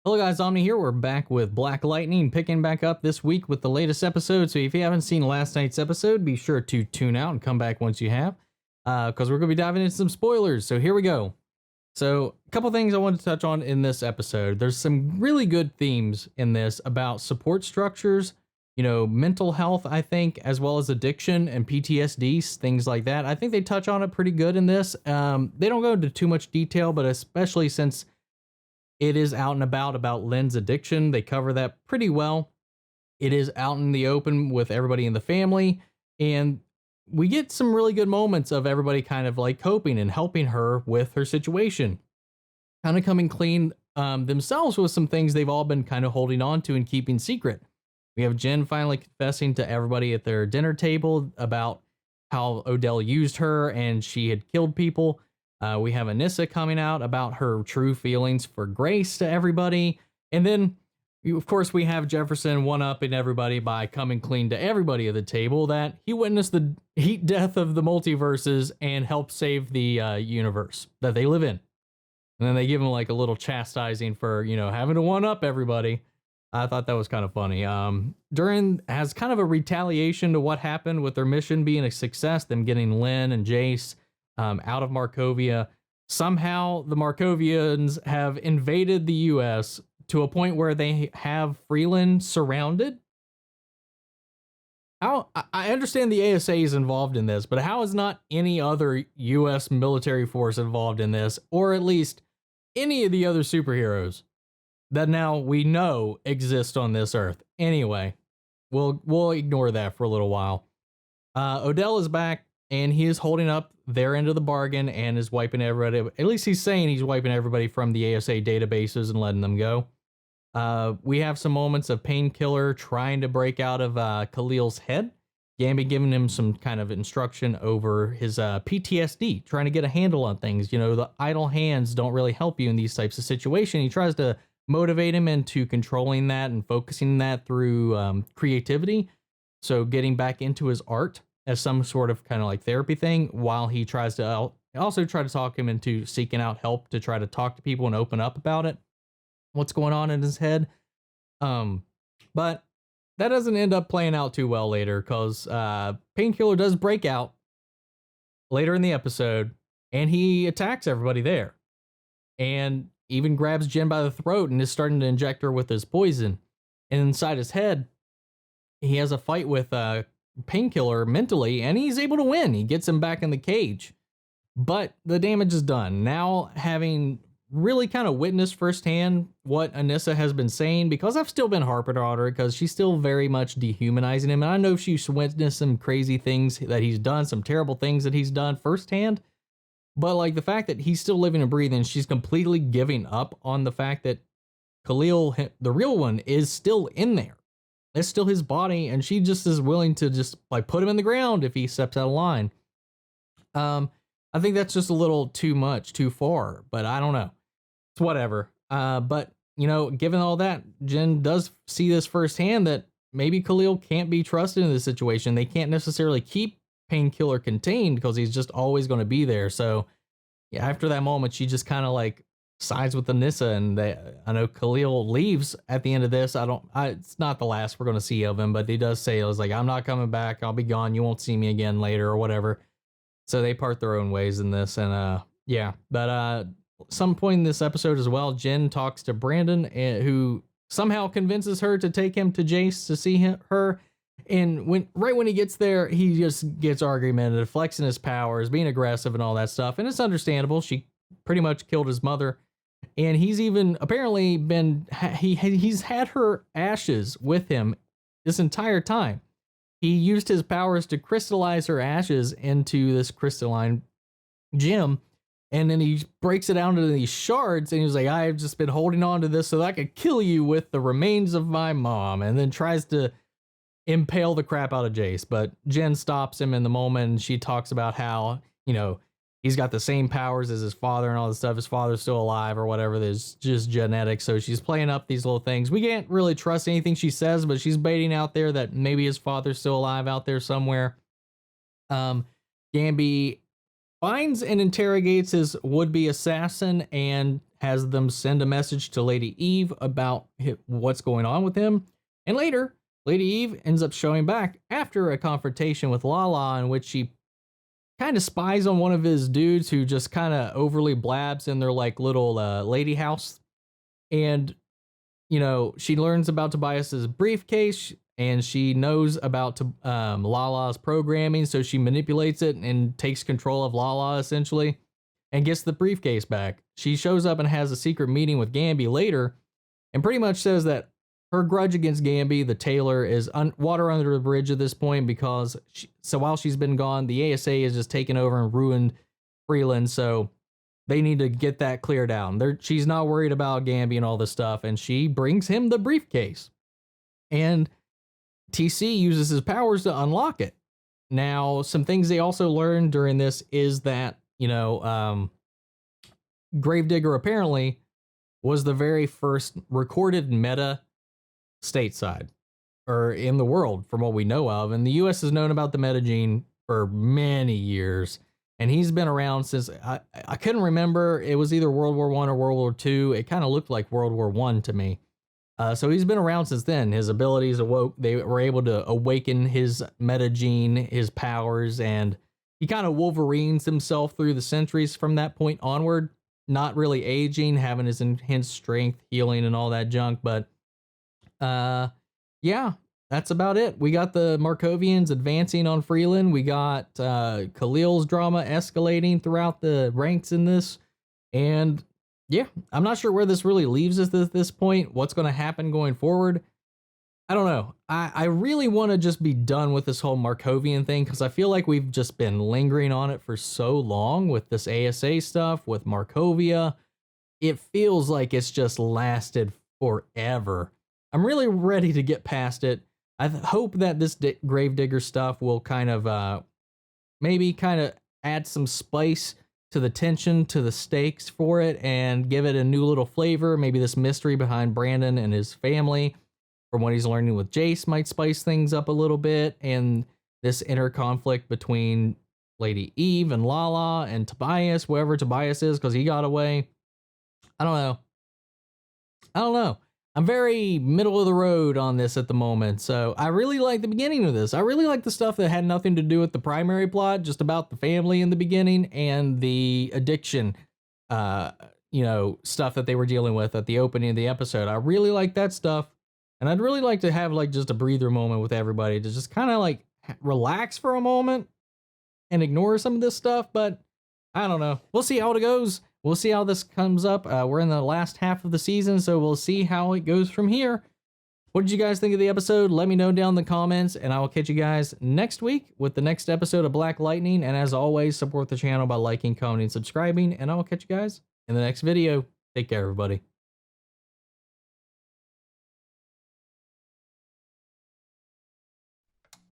Hello guys, Omni here. We're back with Black Lightning, picking back up this week with the latest episode. So if you haven't seen last night's episode, be sure to tune out and come back once you have, because we're going to be diving into some spoilers. So here we go. So a couple things I wanted to touch on in this episode. There's some really good themes in this about support structures, mental health, I think, as well as addiction and PTSD, things like that. I think they touch on it pretty good in this. They don't go into too much detail, but especially since it is out and about Lynn's addiction. They cover that pretty well. It is out in the open with everybody in the family. And we get some really good moments of everybody kind of like coping and helping her with her situation. Kind of coming clean themselves with some things they've all been kind of holding on to and keeping secret. We have Jen finally confessing to everybody at their dinner table about how Odell used her and she had killed people. We have Anissa coming out about her true feelings for Grace to everybody. And then, of course, we have Jefferson one-upping everybody by coming clean to everybody at the table that he witnessed the heat death of the multiverses and helped save the universe that they live in. And then they give him like a little chastising for, having to one-up everybody. I thought that was kind of funny. As kind of a retaliation to what happened with their mission being a success, them getting Lynn and Jace out of Markovia. Somehow the Markovians have invaded the US to a point where they have Freeland surrounded. I understand the ASA is involved in this, but how is not any other US military force involved in this, or at least any of the other superheroes that now we know exist on this earth? Anyway, we'll ignore that for a little while. Odell is back, and he is holding up their end of the bargain and is wiping everybody. At least he's saying he's wiping everybody from the ASA databases and letting them go. We have some moments of Painkiller trying to break out of Khalil's head. Gambi giving him some kind of instruction over his PTSD, trying to get a handle on things. The idle hands don't really help you in these types of situations. He tries to motivate him into controlling that and focusing that through creativity. So getting back into his art as some sort of kind of like therapy thing, while he tries to also try to talk him into seeking out help to try to talk to people and open up about it, what's going on in his head. But that doesn't end up playing out too well later, because Painkiller does break out later in the episode, and he attacks everybody there, and even grabs Jen by the throat and is starting to inject her with his poison. And inside his head, he has a fight with Painkiller mentally, and he's able to win. He gets him back in the cage, but the damage is done. Now, having really kind of witnessed firsthand what Anissa has been saying, because I've still been harping on her, because she's still very much dehumanizing him, and I know she's witnessed some crazy things that he's done, some terrible things that he's done firsthand, but like the fact that he's still living and breathing, she's completely giving up on the fact that Khalil, the real one, is still in there. It's still his body, and she just is willing to just like put him in the ground if he steps out of line. I think that's just a little too much, too far, but I don't know. It's whatever. But given all that, Jen does see this firsthand that maybe Khalil can't be trusted in this situation. They can't necessarily keep Painkiller contained because he's just always going to be there. So yeah, after that moment, she just kind of like sides with Anissa, and I know Khalil leaves at the end of this. It's not the last we're going to see of him, but he does say, I'm not coming back. I'll be gone. You won't see me again later or whatever. So they part their own ways in this. And yeah, but some point in this episode as well, Jen talks to Brandon, who somehow convinces her to take him to Jace to see her. And when he gets there, he just gets argumentative, flexing his powers, being aggressive and all that stuff. And it's understandable. She pretty much killed his mother. And he's even apparently he's had her ashes with him this entire time. He used his powers to crystallize her ashes into this crystalline gem. And then he breaks it down into these shards, and he's like, I've just been holding on to this so that I could kill you with the remains of my mom. And then tries to impale the crap out of Jace. But Jen stops him in the moment, and she talks about how, he's got the same powers as his father and all this stuff. His father's still alive or whatever. There's just genetics. So she's playing up these little things. We can't really trust anything she says, but she's baiting out there that maybe his father's still alive out there somewhere. Gambi finds and interrogates his would-be assassin and has them send a message to Lady Eve about what's going on with him. And later, Lady Eve ends up showing back after a confrontation with Lala, in which she kind of spies on one of his dudes who just kind of overly blabs in their like little lady house. And, you know, she learns about Tobias's briefcase, and she knows about Lala's programming, so she manipulates it and takes control of Lala essentially, and gets the briefcase back. She shows up and has a secret meeting with Gamby later, and pretty much says that her grudge against Gamby, the tailor, is water under the bridge at this point, because while she's been gone, the ASA has just taken over and ruined Freeland, so they need to get that cleared out. She's not worried about Gamby and all this stuff, and she brings him the briefcase. And TC uses his powers to unlock it. Now, some things they also learned during this is that, you know, Gravedigger apparently was the very first recorded meta stateside, or in the world from what we know of. And the US has known about the metagene for many years. And he's been around since, I couldn't remember, it was either World War I or World War II. It kind of looked like World War I to me. So he's been around since then. His abilities awoke. They were able to awaken his metagene, his powers, and he kind of Wolverines himself through the centuries from that point onward. Not really aging, having his enhanced strength, healing, and all that junk. But yeah, that's about it. We got the Markovians advancing on Freeland. We got Khalil's drama escalating throughout the ranks in this. And yeah, I'm not sure where this really leaves us at this point. What's going to happen going forward? I don't know. I really want to just be done with this whole Markovian thing, because I feel like we've just been lingering on it for so long with this ASA stuff, with Markovia. It feels like it's just lasted forever. I'm really ready to get past it. I hope that this Gravedigger stuff will kind of maybe kind of add some spice to the tension, to the stakes for it, and give it a new little flavor. Maybe this mystery behind Brandon and his family from what he's learning with Jace might spice things up a little bit, and this inner conflict between Lady Eve and Lala and Tobias, whoever Tobias is, because he got away. I don't know. I'm very middle of the road on this at the moment, so I really like the beginning of this. I really like the stuff that had nothing to do with the primary plot, just about the family in the beginning and the addiction, stuff that they were dealing with at the opening of the episode. I really like that stuff, and I'd really like to have like just a breather moment with everybody to just kind of like relax for a moment and ignore some of this stuff, but I don't know. We'll see how it goes. We'll see how this comes up. We're in the last half of the season, so we'll see how it goes from here. What did you guys think of the episode? Let me know down in the comments, and I will catch you guys next week with the next episode of Black Lightning. And as always, support the channel by liking, commenting, subscribing, and I will catch you guys in the next video. Take care, everybody.